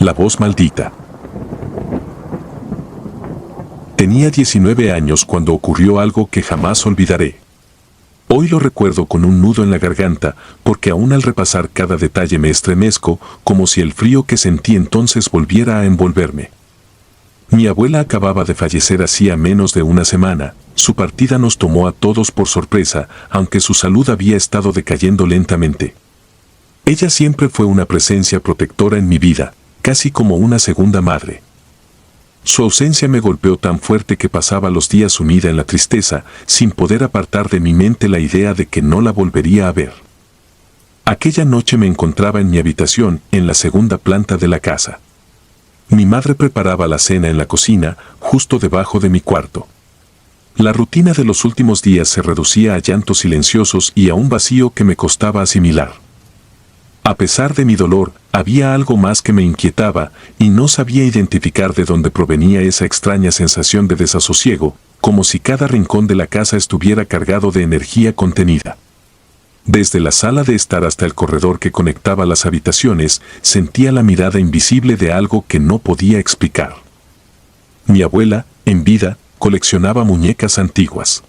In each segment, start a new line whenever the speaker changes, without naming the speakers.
la voz maldita. Tenía 19 años cuando ocurrió algo que jamás olvidaré. Hoy lo recuerdo con un nudo en la garganta, porque aún al repasar cada detalle me estremezco, como si el frío que sentí entonces volviera a envolverme. Mi abuela acababa de fallecer hacía menos de una semana. Su partida nos tomó a todos por sorpresa, aunque su salud había estado decayendo lentamente. Ella siempre fue una presencia protectora en mi vida, casi como una segunda madre. Su ausencia me golpeó tan fuerte que pasaba los días sumida en la tristeza, sin poder apartar de mi mente la idea de que no la volvería a ver. Aquella noche me encontraba en mi habitación, en la segunda planta de la casa. Mi madre preparaba la cena en la cocina, justo debajo de mi cuarto. La rutina de los últimos días se reducía a llantos silenciosos y a un vacío que me costaba asimilar. A pesar de mi dolor, había algo más que me inquietaba y no sabía identificar de dónde provenía esa extraña sensación de desasosiego, como si cada rincón de la casa estuviera cargado de energía contenida. Desde la sala de estar hasta el corredor que conectaba las habitaciones, sentía la mirada invisible de algo que no podía explicar. Mi abuela, en vida, coleccionaba muñecas antiguas.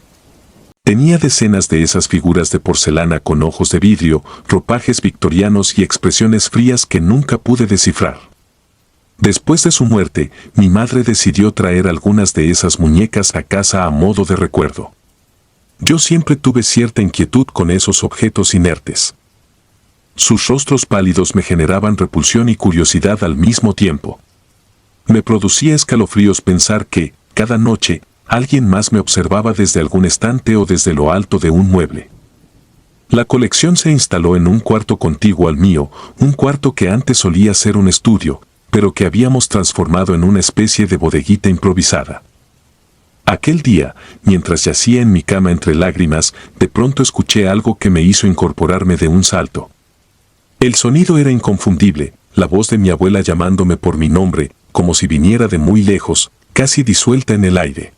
Tenía decenas de esas figuras de porcelana con ojos de vidrio, ropajes victorianos y expresiones frías que nunca pude descifrar. Después de su muerte, mi madre decidió traer algunas de esas muñecas a casa a modo de recuerdo. Yo siempre tuve cierta inquietud con esos objetos inertes. Sus rostros pálidos me generaban repulsión y curiosidad al mismo tiempo. Me producía escalofríos pensar que, cada noche, alguien más me observaba desde algún estante o desde lo alto de un mueble. La colección se instaló en un cuarto contiguo al mío, un cuarto que antes solía ser un estudio, pero que habíamos transformado en una especie de bodeguita improvisada. Aquel día, mientras yacía en mi cama entre lágrimas, de pronto escuché algo que me hizo incorporarme de un salto. El sonido era inconfundible, la voz de mi abuela llamándome por mi nombre, como si viniera de muy lejos, casi disuelta en el aire.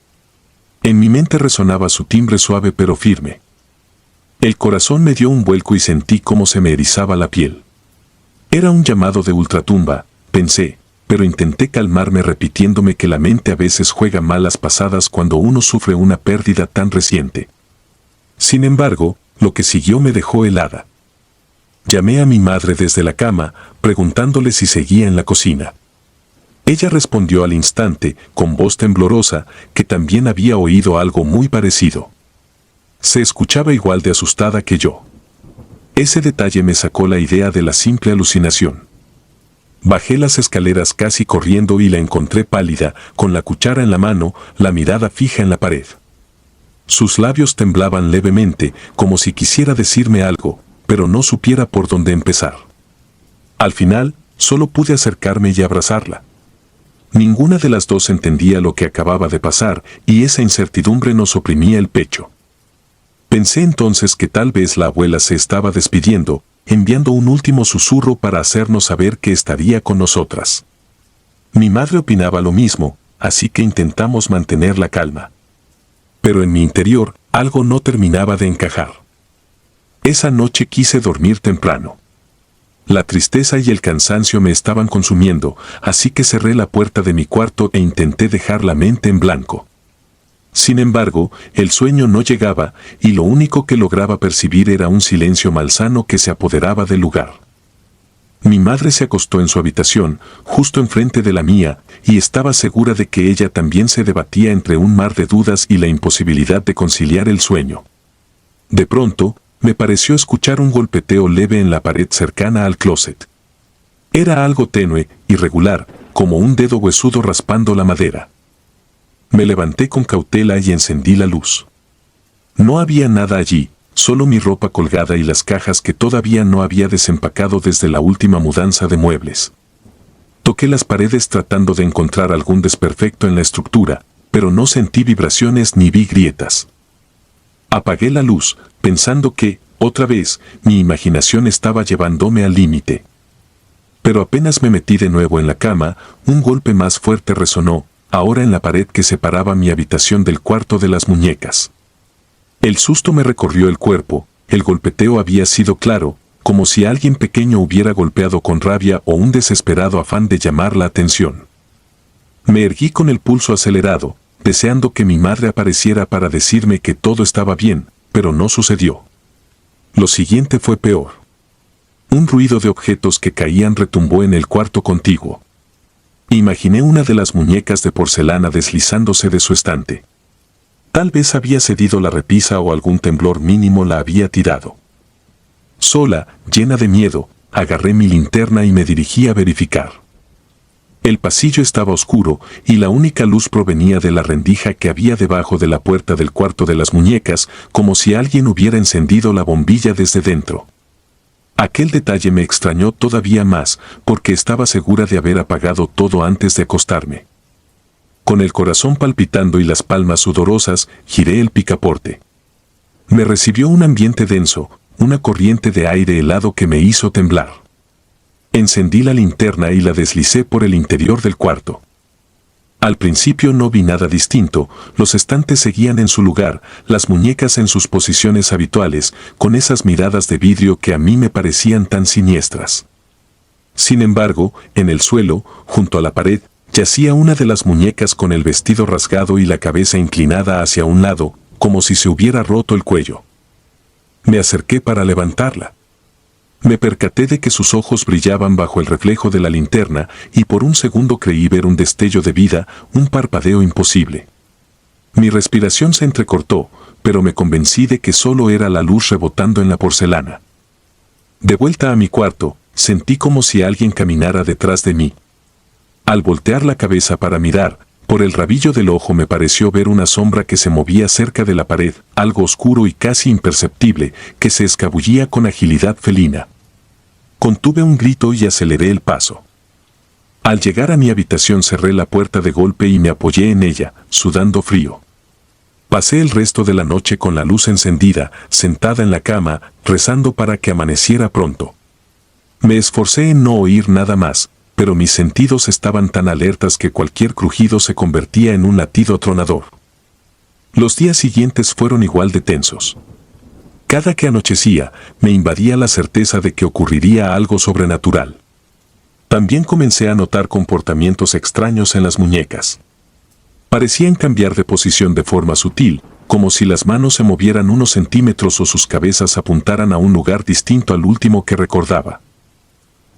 En mi mente resonaba su timbre suave pero firme. El corazón me dio un vuelco y sentí cómo se me erizaba la piel. Era un llamado de ultratumba, pensé, pero intenté calmarme repitiéndome que la mente a veces juega malas pasadas cuando uno sufre una pérdida tan reciente. Sin embargo, lo que siguió me dejó helada. Llamé a mi madre desde la cama, preguntándole si seguía en la cocina. Ella respondió al instante, con voz temblorosa, que también había oído algo muy parecido. Se escuchaba igual de asustada que yo. Ese detalle me sacó la idea de la simple alucinación. Bajé las escaleras casi corriendo y la encontré pálida, con la cuchara en la mano, la mirada fija en la pared. Sus labios temblaban levemente, como si quisiera decirme algo, pero no supiera por dónde empezar. Al final, solo pude acercarme y abrazarla. Ninguna de las dos entendía lo que acababa de pasar y esa incertidumbre nos oprimía el pecho. Pensé entonces que tal vez la abuela se estaba despidiendo, enviando un último susurro para hacernos saber que estaría con nosotras. Mi madre opinaba lo mismo, así que intentamos mantener la calma. Pero en mi interior, algo no terminaba de encajar. Esa noche quise dormir temprano. La tristeza y el cansancio me estaban consumiendo, así que cerré la puerta de mi cuarto e intenté dejar la mente en blanco. Sin embargo, el sueño no llegaba y lo único que lograba percibir era un silencio malsano que se apoderaba del lugar. Mi madre se acostó en su habitación, justo enfrente de la mía, y estaba segura de que ella también se debatía entre un mar de dudas y la imposibilidad de conciliar el sueño. De pronto, me pareció escuchar un golpeteo leve en la pared cercana al closet. Era algo tenue, irregular, como un dedo huesudo raspando la madera. Me levanté con cautela y encendí la luz. No había nada allí, solo mi ropa colgada y las cajas que todavía no había desempacado desde la última mudanza de muebles. Toqué las paredes tratando de encontrar algún desperfecto en la estructura, pero no sentí vibraciones ni vi grietas. Apagué la luz, pensando que, otra vez, mi imaginación estaba llevándome al límite. Pero apenas me metí de nuevo en la cama, un golpe más fuerte resonó, ahora en la pared que separaba mi habitación del cuarto de las muñecas. El susto me recorrió el cuerpo, el golpeteo había sido claro, como si alguien pequeño hubiera golpeado con rabia o un desesperado afán de llamar la atención. Me erguí con el pulso acelerado, deseando que mi madre apareciera para decirme que todo estaba bien, pero no sucedió. Lo siguiente fue peor. Un ruido de objetos que caían retumbó en el cuarto contiguo. Imaginé una de las muñecas de porcelana deslizándose de su estante. Tal vez había cedido la repisa o algún temblor mínimo la había tirado. Sola, llena de miedo, agarré mi linterna y me dirigí a verificar. El pasillo estaba oscuro y la única luz provenía de la rendija que había debajo de la puerta del cuarto de las muñecas, como si alguien hubiera encendido la bombilla desde dentro. Aquel detalle me extrañó todavía más, porque estaba segura de haber apagado todo antes de acostarme. Con el corazón palpitando y las palmas sudorosas, giré el picaporte. Me recibió un ambiente denso, una corriente de aire helado que me hizo temblar. Encendí la linterna y la deslicé por el interior del cuarto. Al principio no vi nada distinto, los estantes seguían en su lugar, las muñecas en sus posiciones habituales, con esas miradas de vidrio que a mí me parecían tan siniestras. Sin embargo, en el suelo, junto a la pared, yacía una de las muñecas con el vestido rasgado y la cabeza inclinada hacia un lado, como si se hubiera roto el cuello. Me acerqué para levantarla. Me percaté de que sus ojos brillaban bajo el reflejo de la linterna y por un segundo creí ver un destello de vida, un parpadeo imposible. Mi respiración se entrecortó, pero me convencí de que solo era la luz rebotando en la porcelana. De vuelta a mi cuarto, sentí como si alguien caminara detrás de mí. Al voltear la cabeza para mirar, por el rabillo del ojo me pareció ver una sombra que se movía cerca de la pared, algo oscuro y casi imperceptible, que se escabullía con agilidad felina. Contuve un grito y aceleré el paso. Al llegar a mi habitación cerré la puerta de golpe y me apoyé en ella, sudando frío. Pasé el resto de la noche con la luz encendida, sentada en la cama, rezando para que amaneciera pronto. Me esforcé en no oír nada más, pero mis sentidos estaban tan alertas que cualquier crujido se convertía en un latido atronador. Los días siguientes fueron igual de tensos. Cada que anochecía, me invadía la certeza de que ocurriría algo sobrenatural. También comencé a notar comportamientos extraños en las muñecas. Parecían cambiar de posición de forma sutil, como si las manos se movieran unos centímetros o sus cabezas apuntaran a un lugar distinto al último que recordaba.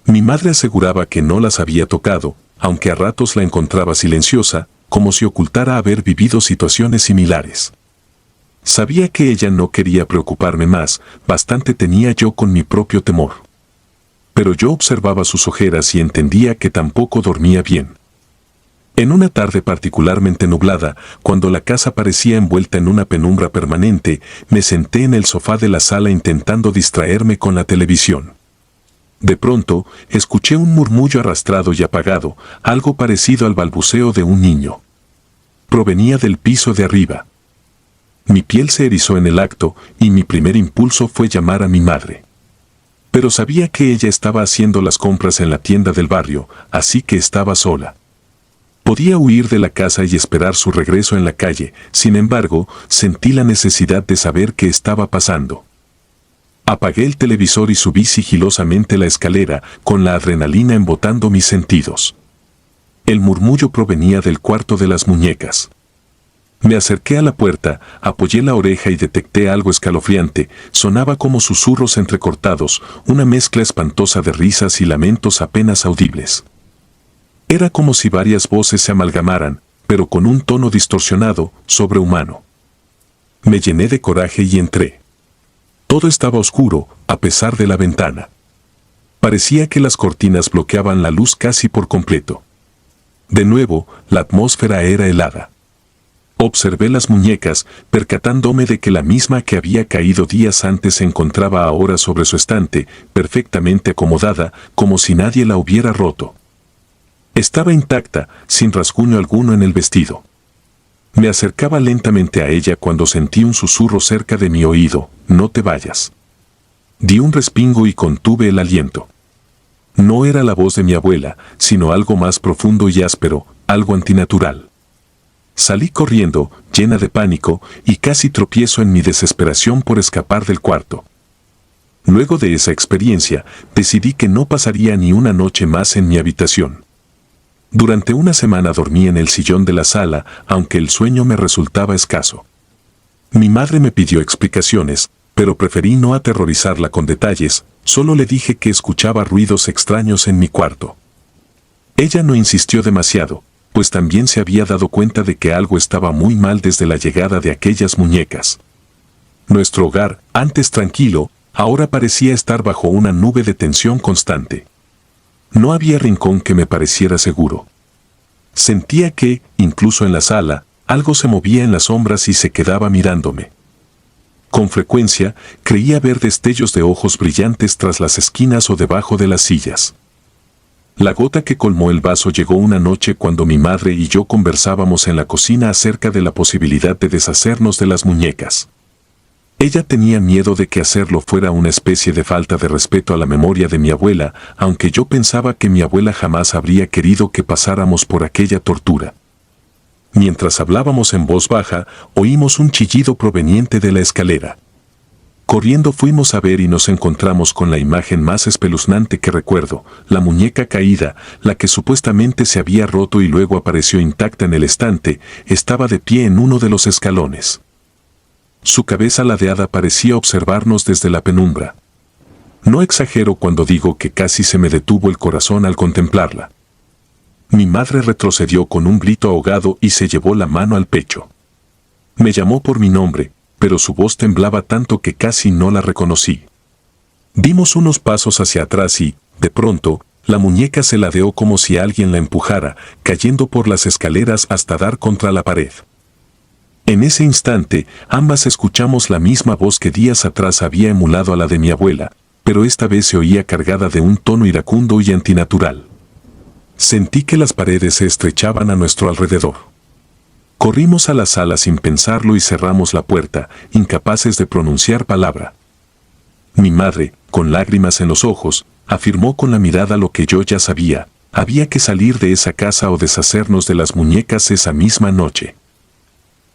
Mi madre aseguraba que no las había tocado, aunque a ratos la encontraba silenciosa, como si ocultara haber vivido situaciones similares. Sabía que ella no quería preocuparme más, bastante tenía yo con mi propio temor. Pero yo observaba sus ojeras y entendía que tampoco dormía bien. En una tarde particularmente nublada, cuando la casa parecía envuelta en una penumbra permanente, me senté en el sofá de la sala intentando distraerme con la televisión. De pronto, escuché un murmullo arrastrado y apagado, algo parecido al balbuceo de un niño. Provenía del piso de arriba. Mi piel se erizó en el acto y mi primer impulso fue llamar a mi madre. Pero sabía que ella estaba haciendo las compras en la tienda del barrio, así que estaba sola. Podía huir de la casa y esperar su regreso en la calle, sin embargo, sentí la necesidad de saber qué estaba pasando. Apagué el televisor y subí sigilosamente la escalera, con la adrenalina embotando mis sentidos. El murmullo provenía del cuarto de las muñecas. Me acerqué a la puerta, apoyé la oreja y detecté algo escalofriante. Sonaba como susurros entrecortados, una mezcla espantosa de risas y lamentos apenas audibles. Era como si varias voces se amalgamaran, pero con un tono distorsionado, sobrehumano. Me llené de coraje y entré. Todo estaba oscuro, a pesar de la ventana. Parecía que las cortinas bloqueaban la luz casi por completo. De nuevo, la atmósfera era helada. Observé las muñecas, percatándome de que la misma que había caído días antes se encontraba ahora sobre su estante, perfectamente acomodada, como si nadie la hubiera roto. Estaba intacta, sin rasguño alguno en el vestido. Me acercaba lentamente a ella cuando sentí un susurro cerca de mi oído: «No te vayas». Di un respingo y contuve el aliento. No era la voz de mi abuela, sino algo más profundo y áspero, algo antinatural. Salí corriendo, llena de pánico, y casi tropiezo en mi desesperación por escapar del cuarto. Luego de esa experiencia, decidí que no pasaría ni una noche más en mi habitación. Durante una semana dormí en el sillón de la sala, aunque el sueño me resultaba escaso. Mi madre me pidió explicaciones, pero preferí no aterrorizarla con detalles, solo le dije que escuchaba ruidos extraños en mi cuarto. Ella no insistió demasiado, pues también se había dado cuenta de que algo estaba muy mal desde la llegada de aquellas muñecas. Nuestro hogar, antes tranquilo, ahora parecía estar bajo una nube de tensión constante. No había rincón que me pareciera seguro. Sentía que, incluso en la sala, algo se movía en las sombras y se quedaba mirándome. Con frecuencia, creía ver destellos de ojos brillantes tras las esquinas o debajo de las sillas. La gota que colmó el vaso llegó una noche cuando mi madre y yo conversábamos en la cocina acerca de la posibilidad de deshacernos de las muñecas. Ella tenía miedo de que hacerlo fuera una especie de falta de respeto a la memoria de mi abuela, aunque yo pensaba que mi abuela jamás habría querido que pasáramos por aquella tortura. Mientras hablábamos en voz baja, oímos un chillido proveniente de la escalera. Corriendo fuimos a ver y nos encontramos con la imagen más espeluznante que recuerdo, la muñeca caída, la que supuestamente se había roto y luego apareció intacta en el estante, estaba de pie en uno de los escalones. Su cabeza ladeada parecía observarnos desde la penumbra. No exagero cuando digo que casi se me detuvo el corazón al contemplarla. Mi madre retrocedió con un grito ahogado y se llevó la mano al pecho. Me llamó por mi nombre, pero su voz temblaba tanto que casi no la reconocí. Dimos unos pasos hacia atrás y, de pronto, la muñeca se ladeó como si alguien la empujara, cayendo por las escaleras hasta dar contra la pared. En ese instante, ambas escuchamos la misma voz que días atrás había emulado a la de mi abuela, pero esta vez se oía cargada de un tono iracundo y antinatural. Sentí que las paredes se estrechaban a nuestro alrededor. Corrimos a la sala sin pensarlo y cerramos la puerta, incapaces de pronunciar palabra. Mi madre, con lágrimas en los ojos, afirmó con la mirada lo que yo ya sabía: había que salir de esa casa o deshacernos de las muñecas esa misma noche.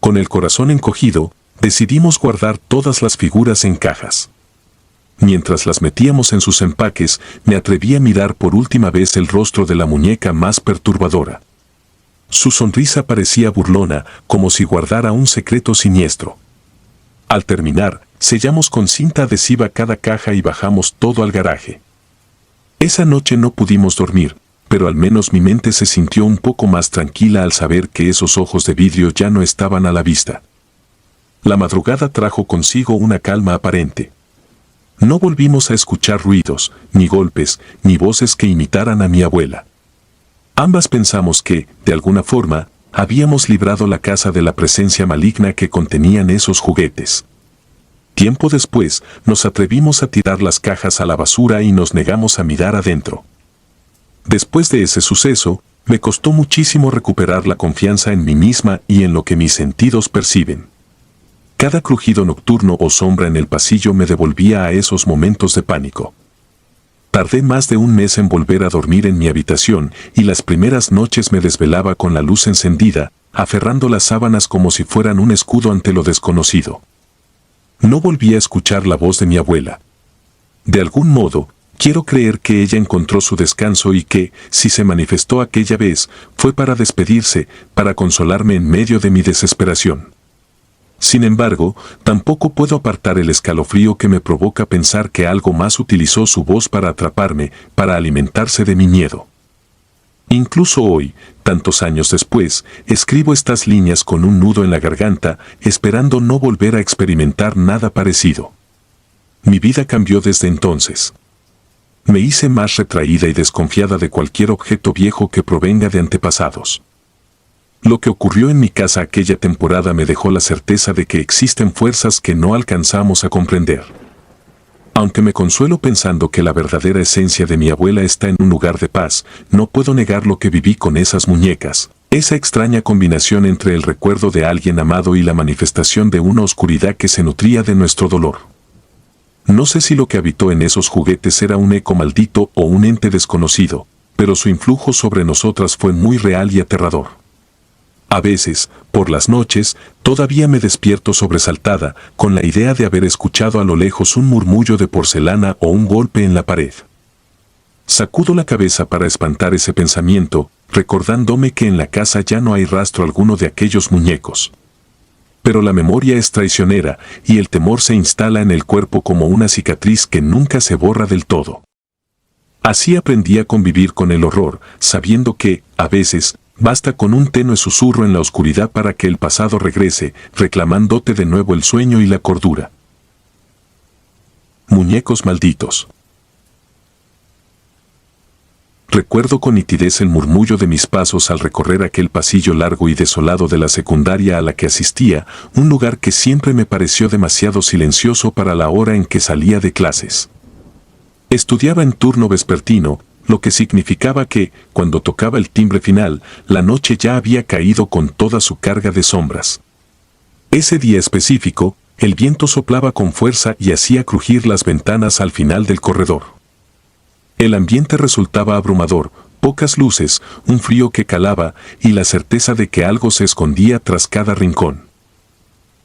Con el corazón encogido, decidimos guardar todas las figuras en cajas. Mientras las metíamos en sus empaques, me atreví a mirar por última vez el rostro de la muñeca más perturbadora. Su sonrisa parecía burlona, como si guardara un secreto siniestro. Al terminar, sellamos con cinta adhesiva cada caja y bajamos todo al garaje. Esa noche no pudimos dormir, pero al menos mi mente se sintió un poco más tranquila al saber que esos ojos de vidrio ya no estaban a la vista. La madrugada trajo consigo una calma aparente. No volvimos a escuchar ruidos, ni golpes, ni voces que imitaran a mi abuela. Ambas pensamos que, de alguna forma, habíamos librado la casa de la presencia maligna que contenían esos juguetes. Tiempo después, nos atrevimos a tirar las cajas a la basura y nos negamos a mirar adentro. Después de ese suceso, me costó muchísimo recuperar la confianza en mí misma y en lo que mis sentidos perciben. Cada crujido nocturno o sombra en el pasillo me devolvía a esos momentos de pánico. Tardé más de un mes en volver a dormir en mi habitación y las primeras noches me desvelaba con la luz encendida, aferrando las sábanas como si fueran un escudo ante lo desconocido. No volví a escuchar la voz de mi abuela. De algún modo, quiero creer que ella encontró su descanso y que, si se manifestó aquella vez, fue para despedirse, para consolarme en medio de mi desesperación. Sin embargo, tampoco puedo apartar el escalofrío que me provoca pensar que algo más utilizó su voz para atraparme, para alimentarse de mi miedo. Incluso hoy, tantos años después, escribo estas líneas con un nudo en la garganta, esperando no volver a experimentar nada parecido. Mi vida cambió desde entonces. Me hice más retraída y desconfiada de cualquier objeto viejo que provenga de antepasados. Lo que ocurrió en mi casa aquella temporada me dejó la certeza de que existen fuerzas que no alcanzamos a comprender. Aunque me consuelo pensando que la verdadera esencia de mi abuela está en un lugar de paz, no puedo negar lo que viví con esas muñecas, esa extraña combinación entre el recuerdo de alguien amado y la manifestación de una oscuridad que se nutría de nuestro dolor. No sé si lo que habitó en esos juguetes era un eco maldito o un ente desconocido, pero su influjo sobre nosotras fue muy real y aterrador. A veces, por las noches, todavía me despierto sobresaltada, con la idea de haber escuchado a lo lejos un murmullo de porcelana o un golpe en la pared. Sacudo la cabeza para espantar ese pensamiento, recordándome que en la casa ya no hay rastro alguno de aquellos muñecos. Pero la memoria es traicionera y el temor se instala en el cuerpo como una cicatriz que nunca se borra del todo. Así aprendí a convivir con el horror, sabiendo que, a veces, basta con un tenue susurro en la oscuridad para que el pasado regrese, reclamándote de nuevo el sueño y la cordura. Muñecos malditos. Recuerdo con nitidez el murmullo de mis pasos al recorrer aquel pasillo largo y desolado de la secundaria a la que asistía, un lugar que siempre me pareció demasiado silencioso para la hora en que salía de clases. Estudiaba en turno vespertino, lo que significaba que, cuando tocaba el timbre final, la noche ya había caído con toda su carga de sombras. Ese día específico, el viento soplaba con fuerza y hacía crujir las ventanas al final del corredor. El ambiente resultaba abrumador, pocas luces, un frío que calaba y la certeza de que algo se escondía tras cada rincón.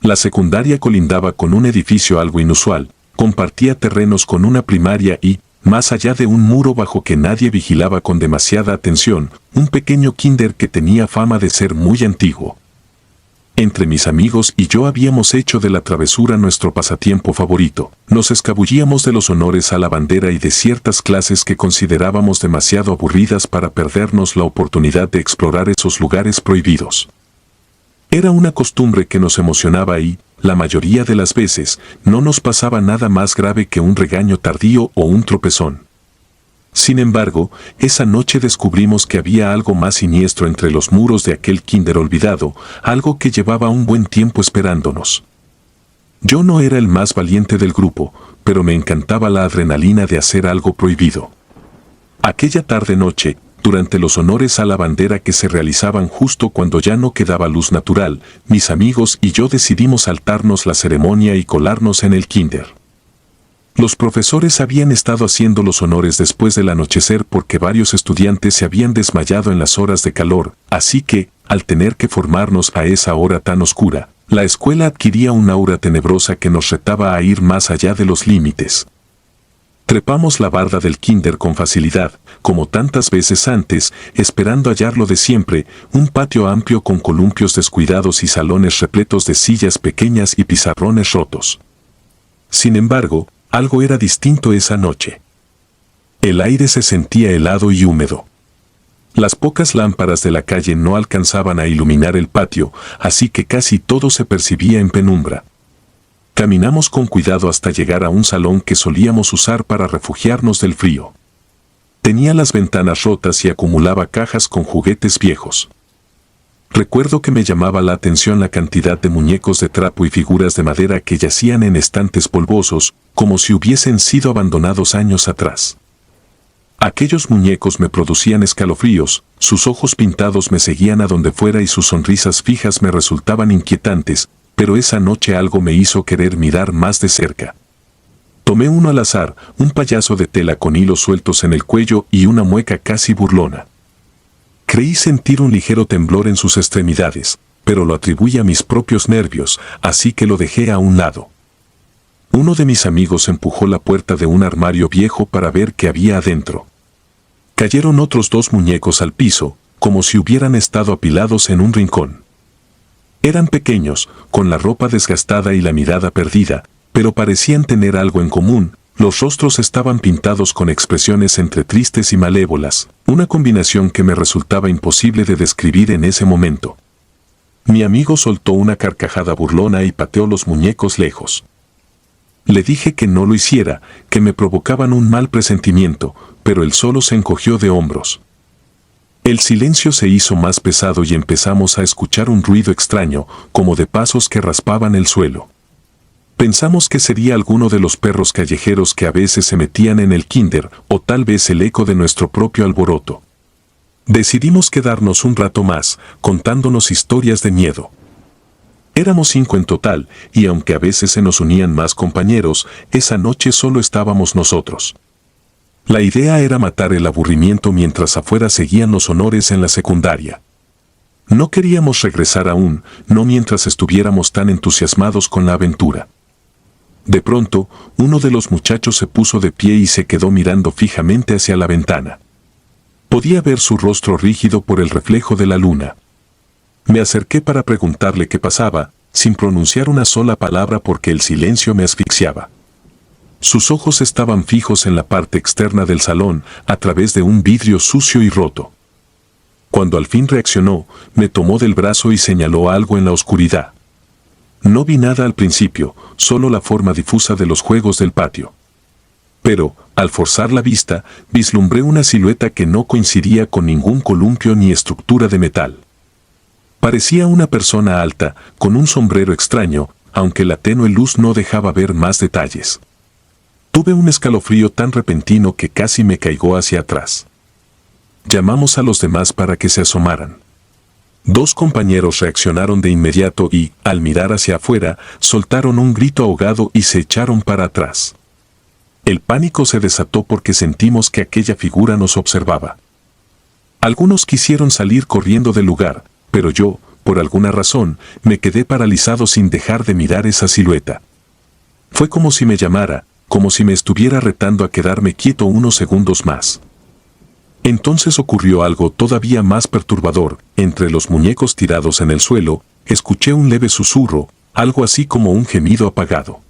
La secundaria colindaba con un edificio algo inusual, compartía terrenos con una primaria y, más allá de un muro bajo que nadie vigilaba con demasiada atención, un pequeño kinder que tenía fama de ser muy antiguo. Entre mis amigos y yo habíamos hecho de la travesura nuestro pasatiempo favorito. Nos escabullíamos de los honores a la bandera y de ciertas clases que considerábamos demasiado aburridas para perdernos la oportunidad de explorar esos lugares prohibidos. Era una costumbre que nos emocionaba y, la mayoría de las veces, no nos pasaba nada más grave que un regaño tardío o un tropezón. Sin embargo, esa noche descubrimos que había algo más siniestro entre los muros de aquel kinder olvidado, algo que llevaba un buen tiempo esperándonos. Yo no era el más valiente del grupo, pero me encantaba la adrenalina de hacer algo prohibido. Aquella tarde-noche, durante los honores a la bandera que se realizaban justo cuando ya no quedaba luz natural, mis amigos y yo decidimos saltarnos la ceremonia y colarnos en el kinder. Los profesores habían estado haciendo los honores después del anochecer porque varios estudiantes se habían desmayado en las horas de calor, así que, al tener que formarnos a esa hora tan oscura, la escuela adquiría un aura tenebrosa que nos retaba a ir más allá de los límites. Trepamos la barda del kinder con facilidad, como tantas veces antes, esperando hallar lo de siempre, un patio amplio con columpios descuidados y salones repletos de sillas pequeñas y pizarrones rotos. Sin embargo, algo era distinto esa noche. El aire se sentía helado y húmedo. Las pocas lámparas de la calle no alcanzaban a iluminar el patio, así que casi todo se percibía en penumbra. Caminamos con cuidado hasta llegar a un salón que solíamos usar para refugiarnos del frío. Tenía las ventanas rotas y acumulaba cajas con juguetes viejos. Recuerdo que me llamaba la atención la cantidad de muñecos de trapo y figuras de madera que yacían en estantes polvosos, como si hubiesen sido abandonados años atrás. Aquellos muñecos me producían escalofríos, sus ojos pintados me seguían a donde fuera y sus sonrisas fijas me resultaban inquietantes, pero esa noche algo me hizo querer mirar más de cerca. Tomé uno al azar, un payaso de tela con hilos sueltos en el cuello y una mueca casi burlona. Creí sentir un ligero temblor en sus extremidades, pero lo atribuí a mis propios nervios, así que lo dejé a un lado. Uno de mis amigos empujó la puerta de un armario viejo para ver qué había adentro. Cayeron otros 2 muñecos al piso, como si hubieran estado apilados en un rincón. Eran pequeños, con la ropa desgastada y la mirada perdida, pero parecían tener algo en común. Los rostros estaban pintados con expresiones entre tristes y malévolas, una combinación que me resultaba imposible de describir en ese momento. Mi amigo soltó una carcajada burlona y pateó los muñecos lejos. Le dije que no lo hiciera, que me provocaban un mal presentimiento, pero él solo se encogió de hombros. El silencio se hizo más pesado y empezamos a escuchar un ruido extraño, como de pasos que raspaban el suelo. Pensamos que sería alguno de los perros callejeros que a veces se metían en el kinder, o tal vez el eco de nuestro propio alboroto. Decidimos quedarnos un rato más, contándonos historias de miedo. Éramos 5 en total, y aunque a veces se nos unían más compañeros, esa noche solo estábamos nosotros. La idea era matar el aburrimiento mientras afuera seguían los honores en la secundaria. No queríamos regresar aún, no mientras estuviéramos tan entusiasmados con la aventura. De pronto, uno de los muchachos se puso de pie y se quedó mirando fijamente hacia la ventana. Podía ver su rostro rígido por el reflejo de la luna. Me acerqué para preguntarle qué pasaba, sin pronunciar una sola palabra porque el silencio me asfixiaba. Sus ojos estaban fijos en la parte externa del salón, a través de un vidrio sucio y roto. Cuando al fin reaccionó, me tomó del brazo y señaló algo en la oscuridad. No vi nada al principio, solo la forma difusa de los juegos del patio. Pero, al forzar la vista, vislumbré una silueta que no coincidía con ningún columpio ni estructura de metal. Parecía una persona alta, con un sombrero extraño, aunque la tenue luz no dejaba ver más detalles. Tuve un escalofrío tan repentino que casi me caigó hacia atrás. Llamamos a los demás para que se asomaran. 2 compañeros reaccionaron de inmediato y, al mirar hacia afuera, soltaron un grito ahogado y se echaron para atrás. El pánico se desató porque sentimos que aquella figura nos observaba. Algunos quisieron salir corriendo del lugar, pero yo, por alguna razón, me quedé paralizado sin dejar de mirar esa silueta. Fue como si me llamara, como si me estuviera retando a quedarme quieto unos segundos más. Entonces ocurrió algo todavía más perturbador. Entre los muñecos tirados en el suelo, escuché un leve susurro, algo así como un gemido apagado.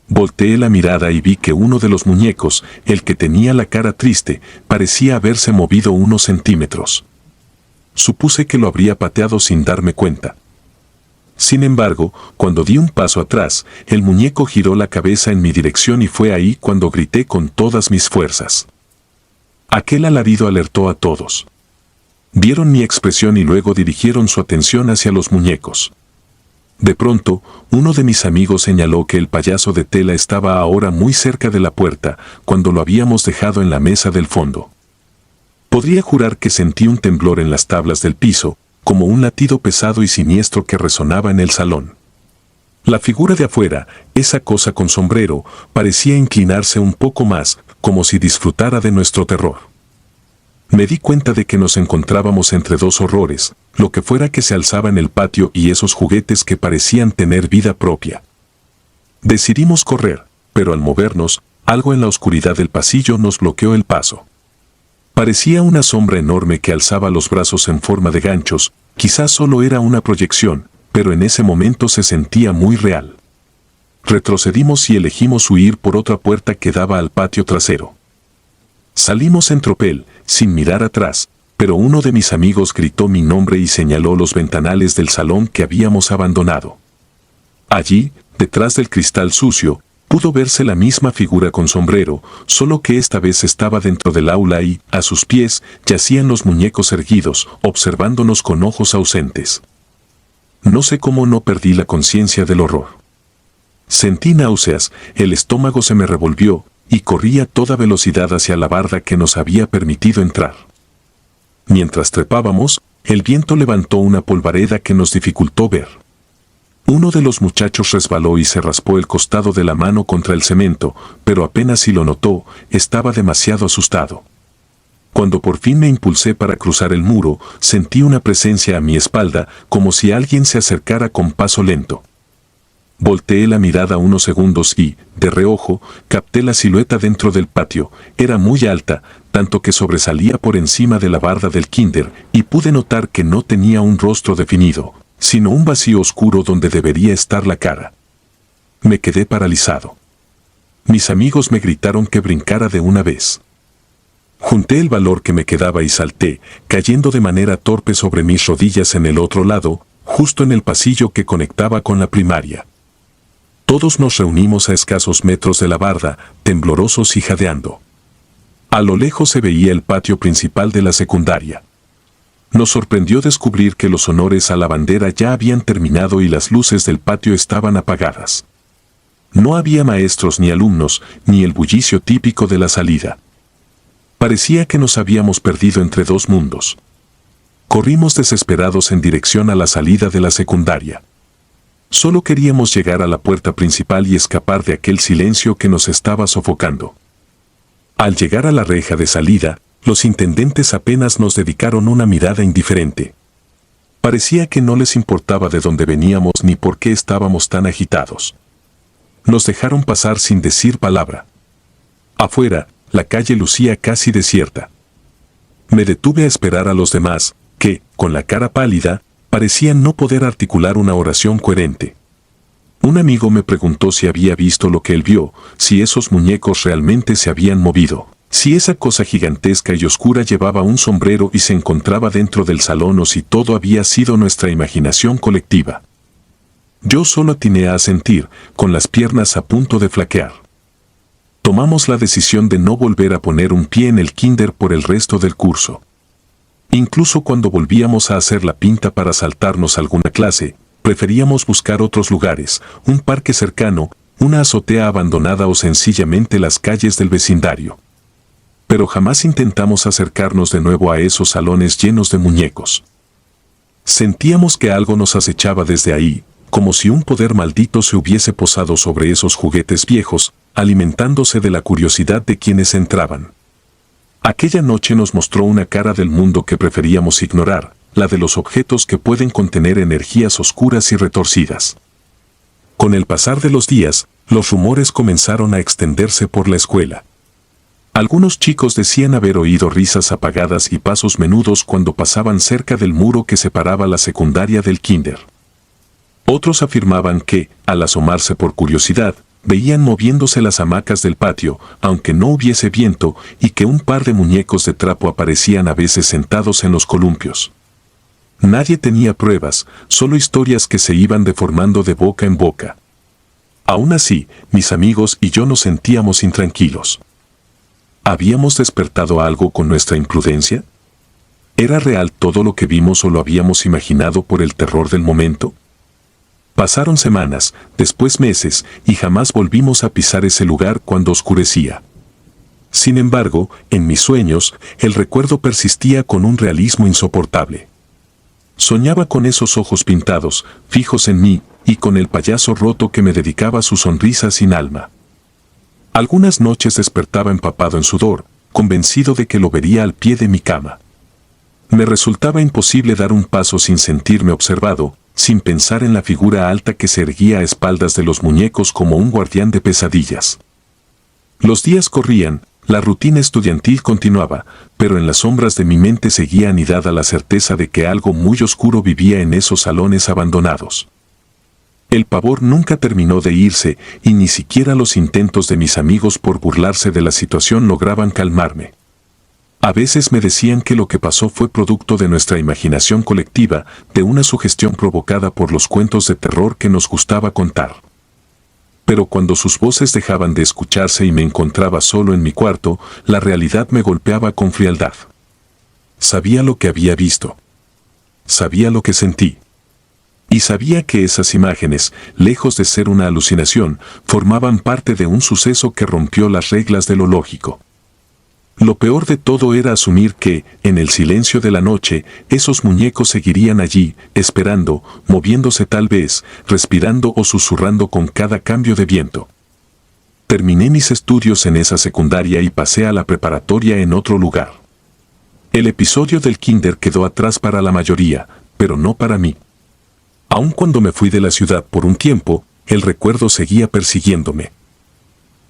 Volteé la mirada y vi que uno de los muñecos, el que tenía la cara triste, parecía haberse movido unos centímetros. Supuse que lo habría pateado sin darme cuenta. Sin embargo, cuando di un paso atrás, el muñeco giró la cabeza en mi dirección y fue ahí cuando grité con todas mis fuerzas. Aquel alarido alertó a todos. Vieron mi expresión y luego dirigieron su atención hacia los muñecos. De pronto, uno de mis amigos señaló que el payaso de tela estaba ahora muy cerca de la puerta, cuando lo habíamos dejado en la mesa del fondo. Podría jurar que sentí un temblor en las tablas del piso, como un latido pesado y siniestro que resonaba en el salón. La figura de afuera, esa cosa con sombrero, parecía inclinarse un poco más, como si disfrutara de nuestro terror. Me di cuenta de que nos encontrábamos entre 2 horrores, lo que fuera que se alzaba en el patio y esos juguetes que parecían tener vida propia. Decidimos correr, pero al movernos, algo en la oscuridad del pasillo nos bloqueó el paso. Parecía una sombra enorme que alzaba los brazos en forma de ganchos, quizás solo era una proyección, pero en ese momento se sentía muy real. Retrocedimos y elegimos huir por otra puerta que daba al patio trasero. Salimos en tropel, sin mirar atrás, pero uno de mis amigos gritó mi nombre y señaló los ventanales del salón que habíamos abandonado. Allí, detrás del cristal sucio, pudo verse la misma figura con sombrero, solo que esta vez estaba dentro del aula y, a sus pies, yacían los muñecos erguidos, observándonos con ojos ausentes. No sé cómo no perdí la conciencia del horror. Sentí náuseas, el estómago se me revolvió, y corrí a toda velocidad hacia la barda que nos había permitido entrar. Mientras trepábamos, el viento levantó una polvareda que nos dificultó ver. Uno de los muchachos resbaló y se raspó el costado de la mano contra el cemento, pero apenas si lo notó, estaba demasiado asustado. Cuando por fin me impulsé para cruzar el muro, sentí una presencia a mi espalda, como si alguien se acercara con paso lento. Volteé la mirada unos segundos y, de reojo, capté la silueta dentro del patio. Era muy alta, tanto que sobresalía por encima de la barda del kinder, y pude notar que no tenía un rostro definido, sino un vacío oscuro donde debería estar la cara. Me quedé paralizado. Mis amigos me gritaron que brincara de una vez. Junté el valor que me quedaba y salté, cayendo de manera torpe sobre mis rodillas en el otro lado, justo en el pasillo que conectaba con la primaria. Todos nos reunimos a escasos metros de la barda, temblorosos y jadeando. A lo lejos se veía el patio principal de la secundaria. Nos sorprendió descubrir que los honores a la bandera ya habían terminado y las luces del patio estaban apagadas. No había maestros ni alumnos, ni el bullicio típico de la salida. Parecía que nos habíamos perdido entre 2 mundos. Corrimos desesperados en dirección a la salida de la secundaria. Solo queríamos llegar a la puerta principal y escapar de aquel silencio que nos estaba sofocando. Al llegar a la reja de salida, los intendentes apenas nos dedicaron una mirada indiferente. Parecía que no les importaba de dónde veníamos ni por qué estábamos tan agitados. Nos dejaron pasar sin decir palabra. Afuera, la calle lucía casi desierta. Me detuve a esperar a los demás, que, con la cara pálida, parecían no poder articular una oración coherente. Un amigo me preguntó si había visto lo que él vio, si esos muñecos realmente se habían movido, si esa cosa gigantesca y oscura llevaba un sombrero y se encontraba dentro del salón o si todo había sido nuestra imaginación colectiva. Yo solo atiné a asentir, con las piernas a punto de flaquear. Tomamos la decisión de no volver a poner un pie en el kinder por el resto del curso. Incluso cuando volvíamos a hacer la pinta para saltarnos alguna clase, preferíamos buscar otros lugares, un parque cercano, una azotea abandonada o sencillamente las calles del vecindario. Pero jamás intentamos acercarnos de nuevo a esos salones llenos de muñecos. Sentíamos que algo nos acechaba desde ahí, como si un poder maldito se hubiese posado sobre esos juguetes viejos, alimentándose de la curiosidad de quienes entraban. Aquella noche nos mostró una cara del mundo que preferíamos ignorar, la de los objetos que pueden contener energías oscuras y retorcidas. Con el pasar de los días, los rumores comenzaron a extenderse por la escuela. Algunos chicos decían haber oído risas apagadas y pasos menudos cuando pasaban cerca del muro que separaba la secundaria del kinder. Otros afirmaban que, al asomarse por curiosidad, veían moviéndose las hamacas del patio, aunque no hubiese viento, y que un par de muñecos de trapo aparecían a veces sentados en los columpios. Nadie tenía pruebas, solo historias que se iban deformando de boca en boca. Aún así, mis amigos y yo nos sentíamos intranquilos. ¿Habíamos despertado algo con nuestra imprudencia? ¿Era real todo lo que vimos o lo habíamos imaginado por el terror del momento? Pasaron semanas, después meses, y jamás volvimos a pisar ese lugar cuando oscurecía. Sin embargo, en mis sueños, el recuerdo persistía con un realismo insoportable. Soñaba con esos ojos pintados, fijos en mí, y con el payaso roto que me dedicaba su sonrisa sin alma. Algunas noches despertaba empapado en sudor, convencido de que lo vería al pie de mi cama. Me resultaba imposible dar un paso sin sentirme observado, sin pensar en la figura alta que se erguía a espaldas de los muñecos como un guardián de pesadillas. Los días corrían, la rutina estudiantil continuaba, pero en las sombras de mi mente seguía anidada la certeza de que algo muy oscuro vivía en esos salones abandonados. El pavor nunca terminó de irse y ni siquiera los intentos de mis amigos por burlarse de la situación lograban calmarme. A veces me decían que lo que pasó fue producto de nuestra imaginación colectiva, de una sugestión provocada por los cuentos de terror que nos gustaba contar. Pero cuando sus voces dejaban de escucharse y me encontraba solo en mi cuarto, la realidad me golpeaba con frialdad. Sabía lo que había visto. Sabía lo que sentí. Y sabía que esas imágenes, lejos de ser una alucinación, formaban parte de un suceso que rompió las reglas de lo lógico. Lo peor de todo era asumir que, en el silencio de la noche, esos muñecos seguirían allí, esperando, moviéndose tal vez, respirando o susurrando con cada cambio de viento. Terminé mis estudios en esa secundaria y pasé a la preparatoria en otro lugar. El episodio del kinder quedó atrás para la mayoría, pero no para mí. Aun cuando me fui de la ciudad por un tiempo, el recuerdo seguía persiguiéndome.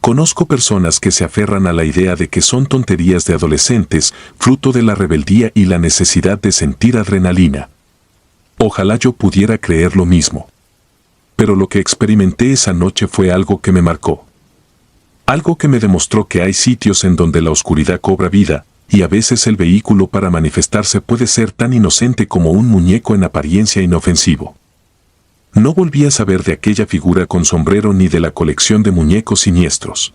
Conozco personas que se aferran a la idea de que son tonterías de adolescentes, fruto de la rebeldía y la necesidad de sentir adrenalina. Ojalá yo pudiera creer lo mismo. Pero lo que experimenté esa noche fue algo que me marcó. Algo que me demostró que hay sitios en donde la oscuridad cobra vida, y a veces el vehículo para manifestarse puede ser tan inocente como un muñeco en apariencia inofensivo. No volví a saber de aquella figura con sombrero ni de la colección de muñecos siniestros.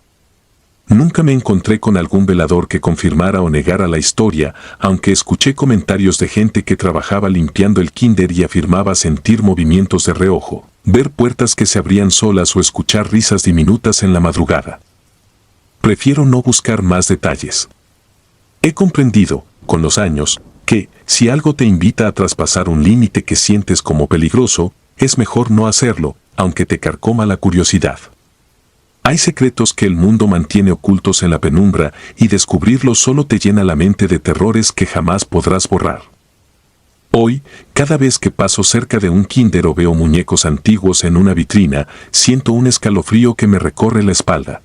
Nunca me encontré con algún velador que confirmara o negara la historia, aunque escuché comentarios de gente que trabajaba limpiando el kinder y afirmaba sentir movimientos de reojo, ver puertas que se abrían solas o escuchar risas diminutas en la madrugada. Prefiero no buscar más detalles. He comprendido, con los años, que, si algo te invita a traspasar un límite que sientes como peligroso, es mejor no hacerlo, aunque te carcoma la curiosidad. Hay secretos que el mundo mantiene ocultos en la penumbra y descubrirlos solo te llena la mente de terrores que jamás podrás borrar. Hoy, cada vez que paso cerca de un kinder o veo muñecos antiguos en una vitrina, siento un escalofrío que me recorre la espalda.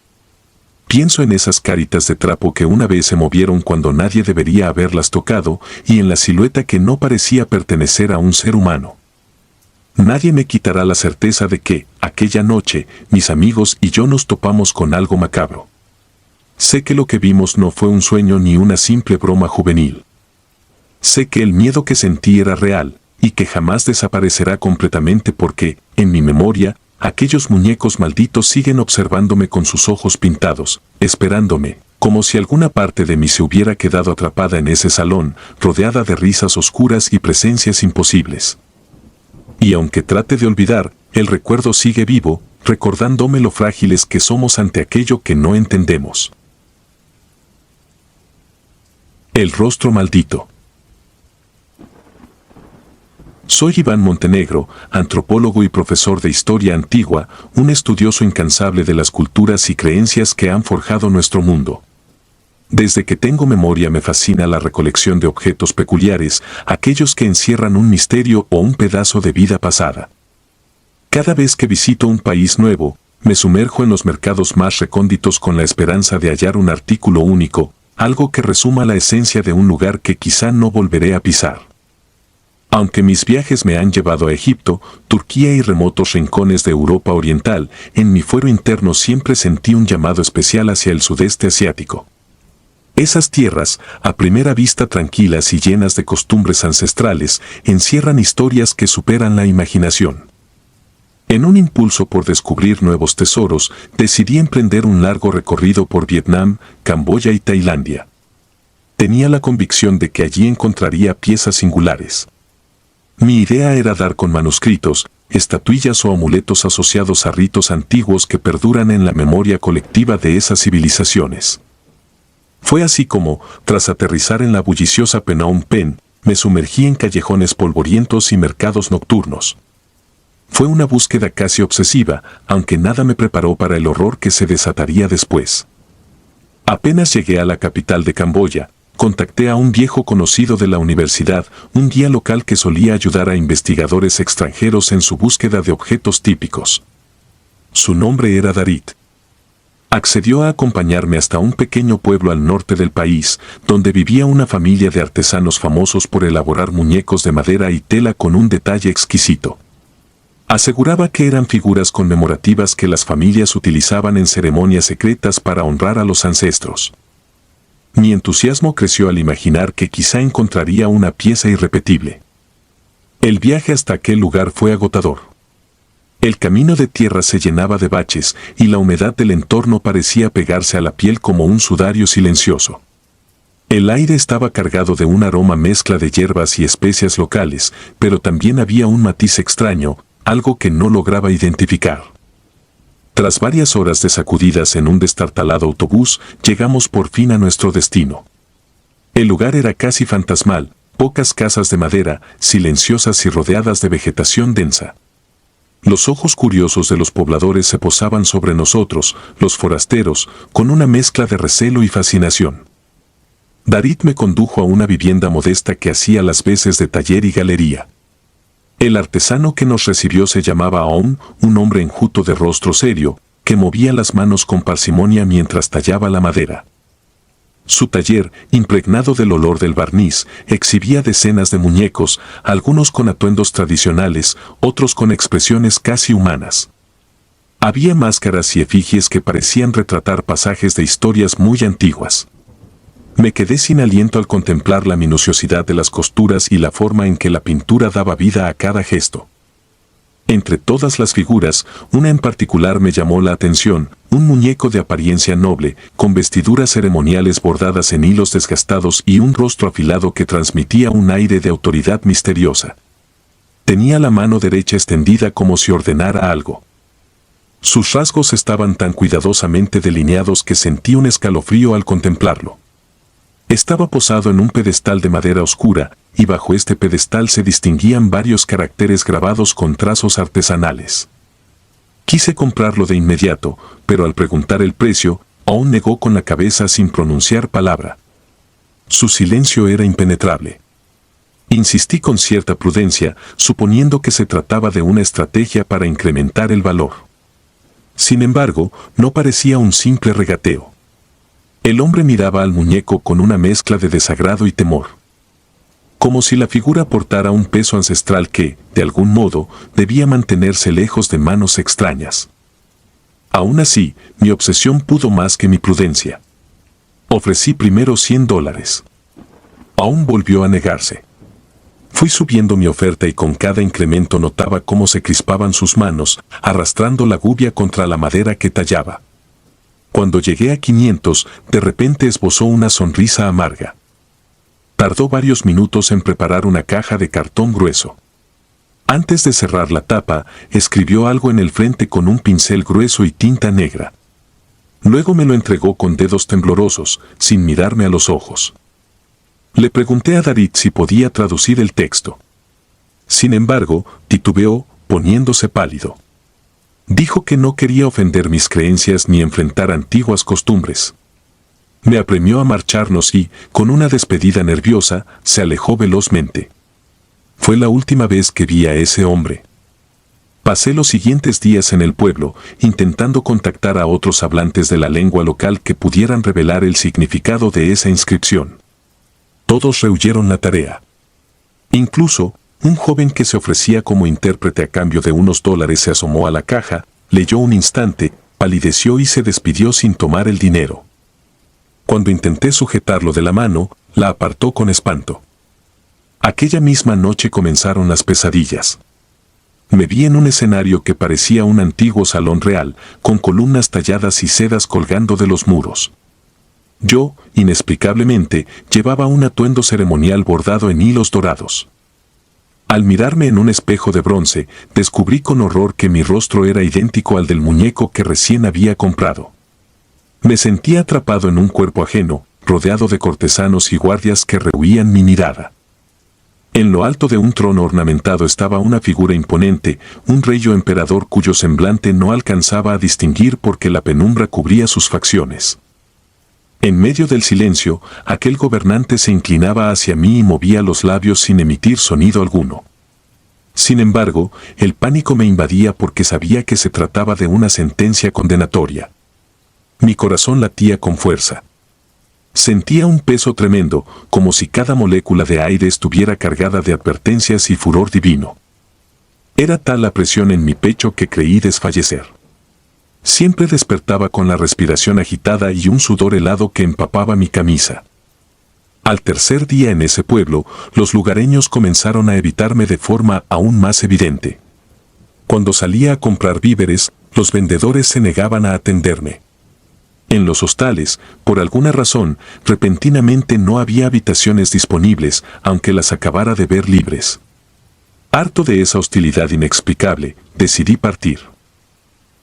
Pienso en esas caritas de trapo que una vez se movieron cuando nadie debería haberlas tocado y en la silueta que no parecía pertenecer a un ser humano. Nadie me quitará la certeza de que, aquella noche, mis amigos y yo nos topamos con algo macabro. Sé que lo que vimos no fue un sueño ni una simple broma juvenil. Sé que el miedo que sentí era real y que jamás desaparecerá completamente porque, en mi memoria, aquellos muñecos malditos siguen observándome con sus ojos pintados, esperándome, como si alguna parte de mí se hubiera quedado atrapada en ese salón, rodeada de risas oscuras y presencias imposibles. Y aunque trate de olvidar, el recuerdo sigue vivo, recordándome lo frágiles que somos ante aquello que no entendemos. El rostro maldito. Soy Iván Montenegro, antropólogo y profesor de historia antigua, un estudioso incansable de las culturas y creencias que han forjado nuestro mundo. Desde que tengo memoria me fascina la recolección de objetos peculiares, aquellos que encierran un misterio o un pedazo de vida pasada. Cada vez que visito un país nuevo, me sumerjo en los mercados más recónditos con la esperanza de hallar un artículo único, algo que resuma la esencia de un lugar que quizá no volveré a pisar. Aunque mis viajes me han llevado a Egipto, Turquía y remotos rincones de Europa Oriental, en mi fuero interno siempre sentí un llamado especial hacia el sudeste asiático. Esas tierras, a primera vista tranquilas y llenas de costumbres ancestrales, encierran historias que superan la imaginación. En un impulso por descubrir nuevos tesoros, decidí emprender un largo recorrido por Vietnam, Camboya y Tailandia. Tenía la convicción de que allí encontraría piezas singulares. Mi idea era dar con manuscritos, estatuillas o amuletos asociados a ritos antiguos que perduran en la memoria colectiva de esas civilizaciones. Fue así como, tras aterrizar en la bulliciosa Phnom Penh, me sumergí en callejones polvorientos y mercados nocturnos. Fue una búsqueda casi obsesiva, aunque nada me preparó para el horror que se desataría después. Apenas llegué a la capital de Camboya, contacté a un viejo conocido de la universidad, un guía local que solía ayudar a investigadores extranjeros en su búsqueda de objetos típicos. Su nombre era Darit. Accedió a acompañarme hasta un pequeño pueblo al norte del país, donde vivía una familia de artesanos famosos por elaborar muñecos de madera y tela con un detalle exquisito. Aseguraba que eran figuras conmemorativas que las familias utilizaban en ceremonias secretas para honrar a los ancestros. Mi entusiasmo creció al imaginar que quizá encontraría una pieza irrepetible. El viaje hasta aquel lugar fue agotador. El camino de tierra se llenaba de baches y la humedad del entorno parecía pegarse a la piel como un sudario silencioso. El aire estaba cargado de un aroma mezcla de hierbas y especias locales, pero también había un matiz extraño, algo que no lograba identificar. Tras varias horas de sacudidas en un destartalado autobús, llegamos por fin a nuestro destino. El lugar era casi fantasmal, pocas casas de madera, silenciosas y rodeadas de vegetación densa. Los ojos curiosos de los pobladores se posaban sobre nosotros, los forasteros, con una mezcla de recelo y fascinación. Darit me condujo a una vivienda modesta que hacía las veces de taller y galería. El artesano que nos recibió se llamaba Aum, un hombre enjuto de rostro serio, que movía las manos con parsimonia mientras tallaba la madera. Su taller, impregnado del olor del barniz, exhibía decenas de muñecos, algunos con atuendos tradicionales, otros con expresiones casi humanas. Había máscaras y efigies que parecían retratar pasajes de historias muy antiguas. Me quedé sin aliento al contemplar la minuciosidad de las costuras y la forma en que la pintura daba vida a cada gesto. Entre todas las figuras, una en particular me llamó la atención, un muñeco de apariencia noble, con vestiduras ceremoniales bordadas en hilos desgastados y un rostro afilado que transmitía un aire de autoridad misteriosa. Tenía la mano derecha extendida como si ordenara algo. Sus rasgos estaban tan cuidadosamente delineados que sentí un escalofrío al contemplarlo. Estaba posado en un pedestal de madera oscura, y bajo este pedestal se distinguían varios caracteres grabados con trazos artesanales. Quise comprarlo de inmediato, pero al preguntar el precio, aún negó con la cabeza sin pronunciar palabra. Su silencio era impenetrable. Insistí con cierta prudencia, suponiendo que se trataba de una estrategia para incrementar el valor. Sin embargo, no parecía un simple regateo. El hombre miraba al muñeco con una mezcla de desagrado y temor. Como si la figura portara un peso ancestral que, de algún modo, debía mantenerse lejos de manos extrañas. Aún así, mi obsesión pudo más que mi prudencia. Ofrecí primero $100. Aún volvió a negarse. Fui subiendo mi oferta y con cada incremento notaba cómo se crispaban sus manos, arrastrando la gubia contra la madera que tallaba. Cuando llegué a 500, de repente esbozó una sonrisa amarga. Tardó varios minutos en preparar una caja de cartón grueso. Antes de cerrar la tapa, escribió algo en el frente con un pincel grueso y tinta negra. Luego me lo entregó con dedos temblorosos, sin mirarme a los ojos. Le pregunté a Darit si podía traducir el texto. Sin embargo, titubeó, poniéndose pálido. Dijo que no quería ofender mis creencias ni enfrentar antiguas costumbres. Me apremió a marcharnos y, con una despedida nerviosa, se alejó velozmente. Fue la última vez que vi a ese hombre. Pasé los siguientes días en el pueblo, intentando contactar a otros hablantes de la lengua local que pudieran revelar el significado de esa inscripción. Todos rehuyeron la tarea. Incluso, un joven que se ofrecía como intérprete a cambio de unos $, se asomó a la caja, leyó un instante, palideció y se despidió sin tomar el dinero. Cuando intenté sujetarlo de la mano, la apartó con espanto. Aquella misma noche comenzaron las pesadillas. Me vi en un escenario que parecía un antiguo salón real, con columnas talladas y sedas colgando de los muros. Yo, inexplicablemente, llevaba un atuendo ceremonial bordado en hilos dorados. Al mirarme en un espejo de bronce, descubrí con horror que mi rostro era idéntico al del muñeco que recién había comprado. Me sentía atrapado en un cuerpo ajeno, rodeado de cortesanos y guardias que rehuían mi mirada. En lo alto de un trono ornamentado estaba una figura imponente, un rey o emperador cuyo semblante no alcanzaba a distinguir porque la penumbra cubría sus facciones. En medio del silencio, aquel gobernante se inclinaba hacia mí y movía los labios sin emitir sonido alguno. Sin embargo, el pánico me invadía porque sabía que se trataba de una sentencia condenatoria. Mi corazón latía con fuerza. Sentía un peso tremendo, como si cada molécula de aire estuviera cargada de advertencias y furor divino. Era tal la presión en mi pecho que creí desfallecer. Siempre despertaba con la respiración agitada y un sudor helado que empapaba mi camisa. Al tercer día en ese pueblo, los lugareños comenzaron a evitarme de forma aún más evidente. Cuando salía a comprar víveres, los vendedores se negaban a atenderme. En los hostales, por alguna razón, repentinamente no había habitaciones disponibles, aunque las acabara de ver libres. Harto de esa hostilidad inexplicable, decidí partir.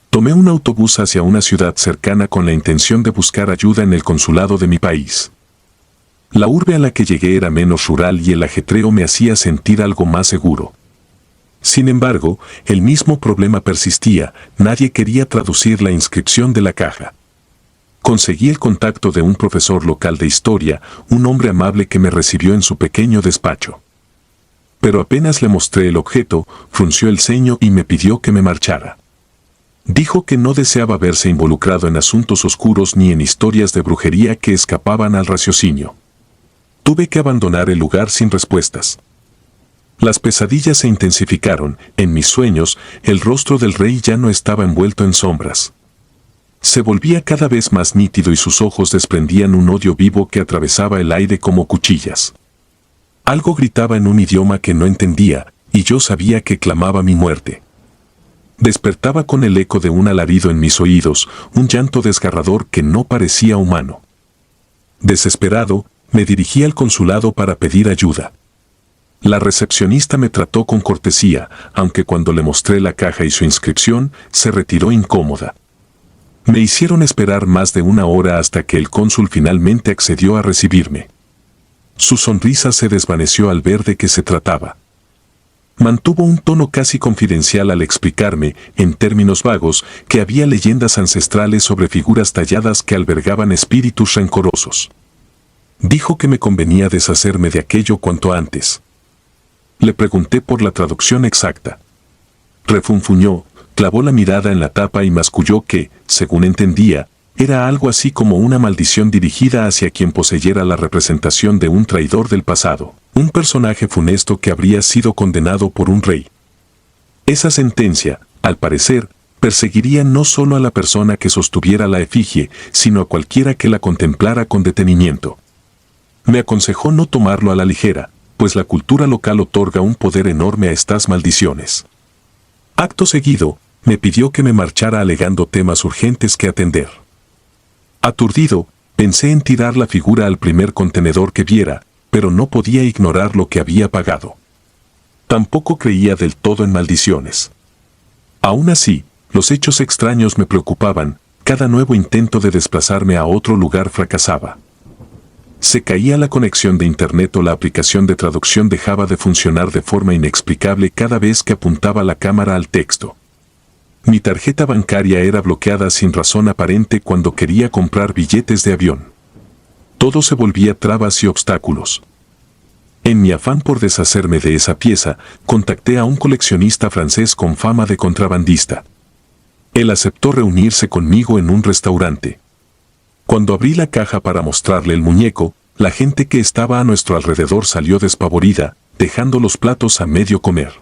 Tomé un autobús hacia una ciudad cercana con la intención de buscar ayuda en el consulado de mi país. La urbe a la que llegué era menos rural y el ajetreo me hacía sentir algo más seguro. Sin embargo, el mismo problema persistía, nadie quería traducir la inscripción de la caja. Conseguí el contacto de un profesor local de historia, un hombre amable que me recibió en su pequeño despacho. Pero apenas le mostré el objeto, frunció el ceño y me pidió que me marchara. Dijo que no deseaba verse involucrado en asuntos oscuros ni en historias de brujería que escapaban al raciocinio. Tuve que abandonar el lugar sin respuestas. Las pesadillas se intensificaron, en mis sueños, el rostro del rey ya no estaba envuelto en sombras. Se volvía cada vez más nítido y sus ojos desprendían un odio vivo que atravesaba el aire como cuchillas. Algo gritaba en un idioma que no entendía, y yo sabía que clamaba mi muerte. Despertaba con el eco de un alarido en mis oídos, un llanto desgarrador que no parecía humano. Desesperado, me dirigí al consulado para pedir ayuda. La recepcionista me trató con cortesía, aunque cuando le mostré la caja y su inscripción, se retiró incómoda. Me hicieron esperar más de una hora hasta que el cónsul finalmente accedió a recibirme. Su sonrisa se desvaneció al ver de qué se trataba. Mantuvo un tono casi confidencial al explicarme, en términos vagos, que había leyendas ancestrales sobre figuras talladas que albergaban espíritus rencorosos. Dijo que me convenía deshacerme de aquello cuanto antes. Le pregunté por la traducción exacta. Refunfuñó, clavó la mirada en la tapa y masculló que, según entendía, era algo así como una maldición dirigida hacia quien poseyera la representación de un traidor del pasado, un personaje funesto que habría sido condenado por un rey. Esa sentencia, al parecer, perseguiría no solo a la persona que sostuviera la efigie, sino a cualquiera que la contemplara con detenimiento. Me aconsejó no tomarlo a la ligera, pues la cultura local otorga un poder enorme a estas maldiciones. Acto seguido, me pidió que me marchara alegando temas urgentes que atender. Aturdido, pensé en tirar la figura al primer contenedor que viera, pero no podía ignorar lo que había pagado. Tampoco creía del todo en maldiciones. Aún así, los hechos extraños me preocupaban, cada nuevo intento de desplazarme a otro lugar fracasaba. Se caía la conexión de internet o la aplicación de traducción dejaba de funcionar de forma inexplicable cada vez que apuntaba la cámara al texto. Mi tarjeta bancaria era bloqueada sin razón aparente cuando quería comprar billetes de avión. Todo se volvía trabas y obstáculos. En mi afán por deshacerme de esa pieza, contacté a un coleccionista francés con fama de contrabandista. Él aceptó reunirse conmigo en un restaurante. Cuando abrí la caja para mostrarle el muñeco, la gente que estaba a nuestro alrededor salió despavorida, dejando los platos a medio comer.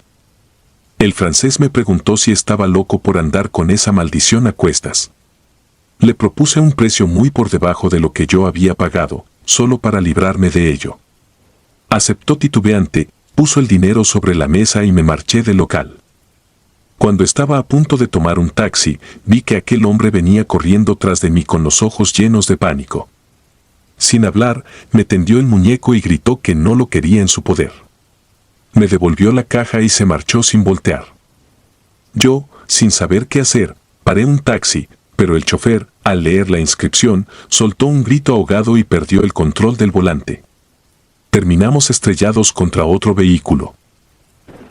El francés me preguntó si estaba loco por andar con esa maldición a cuestas. Le propuse un precio muy por debajo de lo que yo había pagado, solo para librarme de ello. Aceptó titubeante, puso el dinero sobre la mesa y me marché del local. Cuando estaba a punto de tomar un taxi, vi que aquel hombre venía corriendo tras de mí con los ojos llenos de pánico. Sin hablar, me tendió el muñeco y gritó que no lo quería en su poder. Me devolvió la caja y se marchó sin voltear. Yo, sin saber qué hacer, paré un taxi, pero el chofer, al leer la inscripción, soltó un grito ahogado y perdió el control del volante. Terminamos estrellados contra otro vehículo.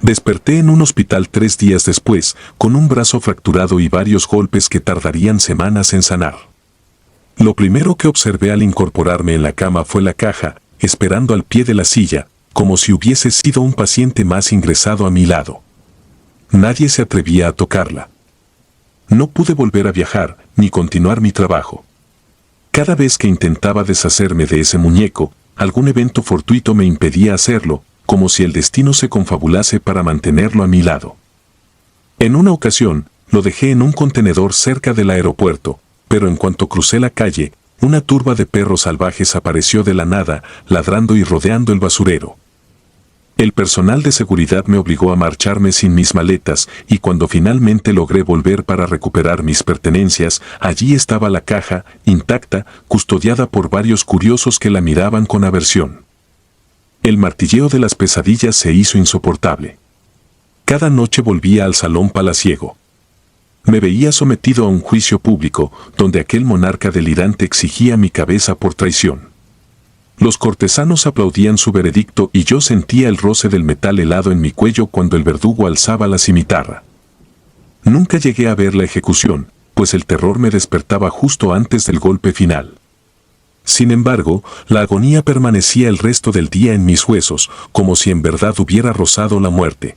Desperté en un hospital 3 días después, con un brazo fracturado y varios golpes que tardarían semanas en sanar. Lo primero que observé al incorporarme en la cama fue la caja, esperando al pie de la silla, como si hubiese sido un paciente más ingresado a mi lado. Nadie se atrevía a tocarla. No pude volver a viajar, ni continuar mi trabajo. Cada vez que intentaba deshacerme de ese muñeco, algún evento fortuito me impedía hacerlo, como si el destino se confabulase para mantenerlo a mi lado. En una ocasión, lo dejé en un contenedor cerca del aeropuerto, pero en cuanto crucé la calle, una turba de perros salvajes apareció de la nada, ladrando y rodeando el basurero. El personal de seguridad me obligó a marcharme sin mis maletas y cuando finalmente logré volver para recuperar mis pertenencias, allí estaba la caja, intacta, custodiada por varios curiosos que la miraban con aversión. El martilleo de las pesadillas se hizo insoportable. Cada noche volvía al salón palaciego. Me veía sometido a un juicio público, donde aquel monarca delirante exigía mi cabeza por traición. Los cortesanos aplaudían su veredicto y yo sentía el roce del metal helado en mi cuello cuando el verdugo alzaba la cimitarra. Nunca llegué a ver la ejecución, pues el terror me despertaba justo antes del golpe final. Sin embargo, la agonía permanecía el resto del día en mis huesos, como si en verdad hubiera rozado la muerte.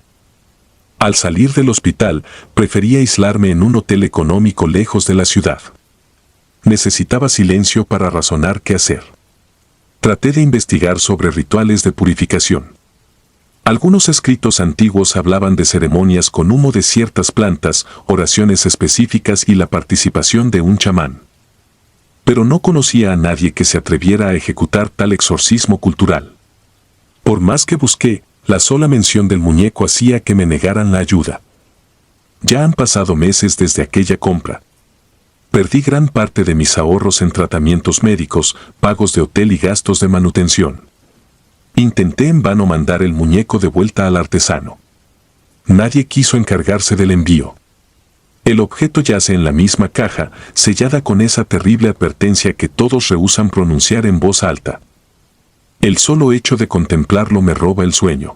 Al salir del hospital, preferí aislarme en un hotel económico lejos de la ciudad. Necesitaba silencio para razonar qué hacer. Traté de investigar sobre rituales de purificación. Algunos escritos antiguos hablaban de ceremonias con humo de ciertas plantas, oraciones específicas y la participación de un chamán. Pero no conocía a nadie que se atreviera a ejecutar tal exorcismo cultural. Por más que busqué, la sola mención del muñeco hacía que me negaran la ayuda. Ya han pasado meses desde aquella compra. Perdí gran parte de mis ahorros en tratamientos médicos, pagos de hotel y gastos de manutención. Intenté en vano mandar el muñeco de vuelta al artesano. Nadie quiso encargarse del envío. El objeto yace en la misma caja, sellada con esa terrible advertencia que todos rehúsan pronunciar en voz alta. El solo hecho de contemplarlo me roba el sueño.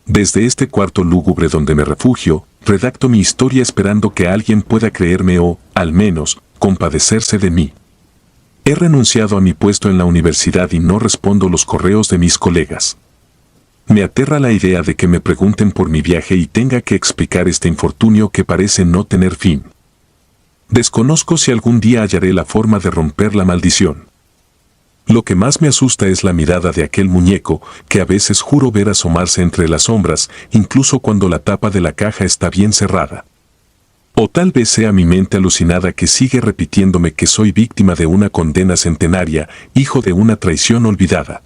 Desde este cuarto lúgubre donde me refugio, redacto mi historia esperando que alguien pueda creerme o, al menos, compadecerse de mí. He renunciado a mi puesto en la universidad y no respondo los correos de mis colegas. Me aterra la idea de que me pregunten por mi viaje y tenga que explicar este infortunio que parece no tener fin. Desconozco si algún día hallaré la forma de romper la maldición. Lo que más me asusta es la mirada de aquel muñeco que a veces juro ver asomarse entre las sombras, incluso cuando la tapa de la caja está bien cerrada. O tal vez sea mi mente alucinada que sigue repitiéndome que soy víctima de una condena centenaria, hijo de una traición olvidada.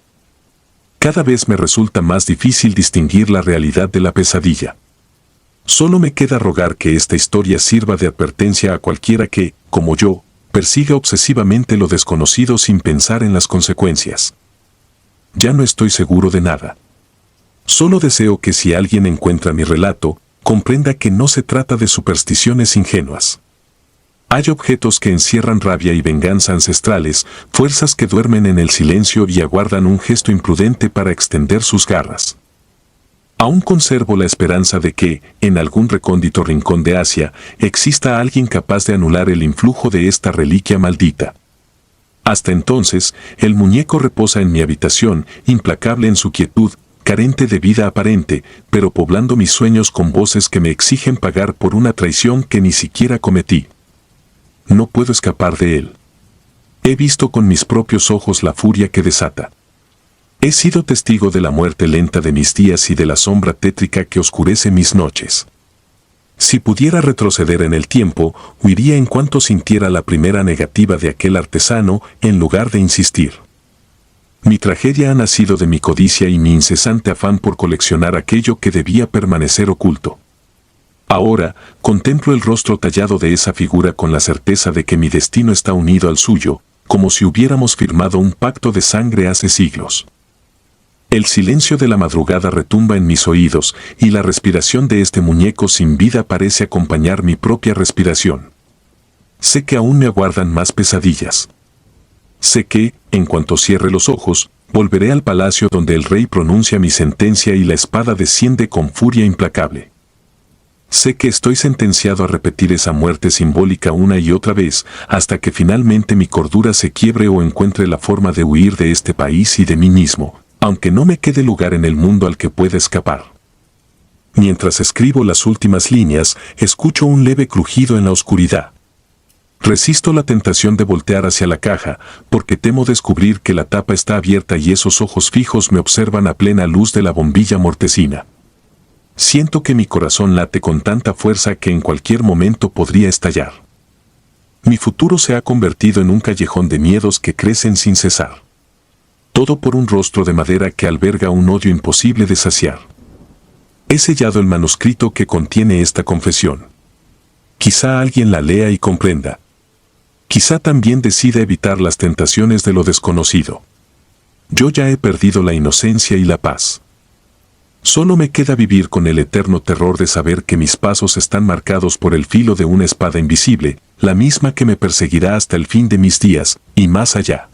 Cada vez me resulta más difícil distinguir la realidad de la pesadilla. Solo me queda rogar que esta historia sirva de advertencia a cualquiera que, como yo, persiga obsesivamente lo desconocido sin pensar en las consecuencias. Ya no estoy seguro de nada. Solo deseo que si alguien encuentra mi relato, comprenda que no se trata de supersticiones ingenuas. Hay objetos que encierran rabia y venganza ancestrales, fuerzas que duermen en el silencio y aguardan un gesto imprudente para extender sus garras. Aún conservo la esperanza de que, en algún recóndito rincón de Asia, exista alguien capaz de anular el influjo de esta reliquia maldita. Hasta entonces, el muñeco reposa en mi habitación, implacable en su quietud, carente de vida aparente, pero poblando mis sueños con voces que me exigen pagar por una traición que ni siquiera cometí. No puedo escapar de él. He visto con mis propios ojos la furia que desata. He sido testigo de la muerte lenta de mis días y de la sombra tétrica que oscurece mis noches. Si pudiera retroceder en el tiempo, huiría en cuanto sintiera la primera negativa de aquel artesano en lugar de insistir. Mi tragedia ha nacido de mi codicia y mi incesante afán por coleccionar aquello que debía permanecer oculto. Ahora, contemplo el rostro tallado de esa figura con la certeza de que mi destino está unido al suyo, como si hubiéramos firmado un pacto de sangre hace siglos. El silencio de la madrugada retumba en mis oídos y la respiración de este muñeco sin vida parece acompañar mi propia respiración. Sé que aún me aguardan más pesadillas. Sé que, en cuanto cierre los ojos, volveré al palacio donde el rey pronuncia mi sentencia y la espada desciende con furia implacable. Sé que estoy sentenciado a repetir esa muerte simbólica una y otra vez, hasta que finalmente mi cordura se quiebre o encuentre la forma de huir de este país y de mí mismo, aunque no me quede lugar en el mundo al que pueda escapar. Mientras escribo las últimas líneas, escucho un leve crujido en la oscuridad. Resisto la tentación de voltear hacia la caja, porque temo descubrir que la tapa está abierta y esos ojos fijos me observan a plena luz de la bombilla mortecina. Siento que mi corazón late con tanta fuerza que en cualquier momento podría estallar. Mi futuro se ha convertido en un callejón de miedos que crecen sin cesar. Todo por un rostro de madera que alberga un odio imposible de saciar. He sellado el manuscrito que contiene esta confesión. Quizá alguien la lea y comprenda. Quizá también decida evitar las tentaciones de lo desconocido. Yo ya he perdido la inocencia y la paz. Solo me queda vivir con el eterno terror de saber que mis pasos están marcados por el filo de una espada invisible, la misma que me perseguirá hasta el fin de mis días, y más allá.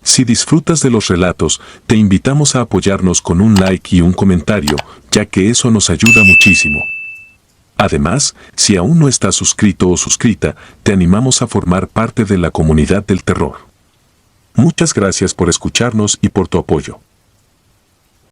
Si disfrutas de los relatos, te invitamos a apoyarnos con un like y un comentario, ya que eso nos ayuda muchísimo. Además, si aún no estás suscrito o suscrita, te animamos a formar parte de la comunidad del terror. Muchas gracias por escucharnos y por tu apoyo.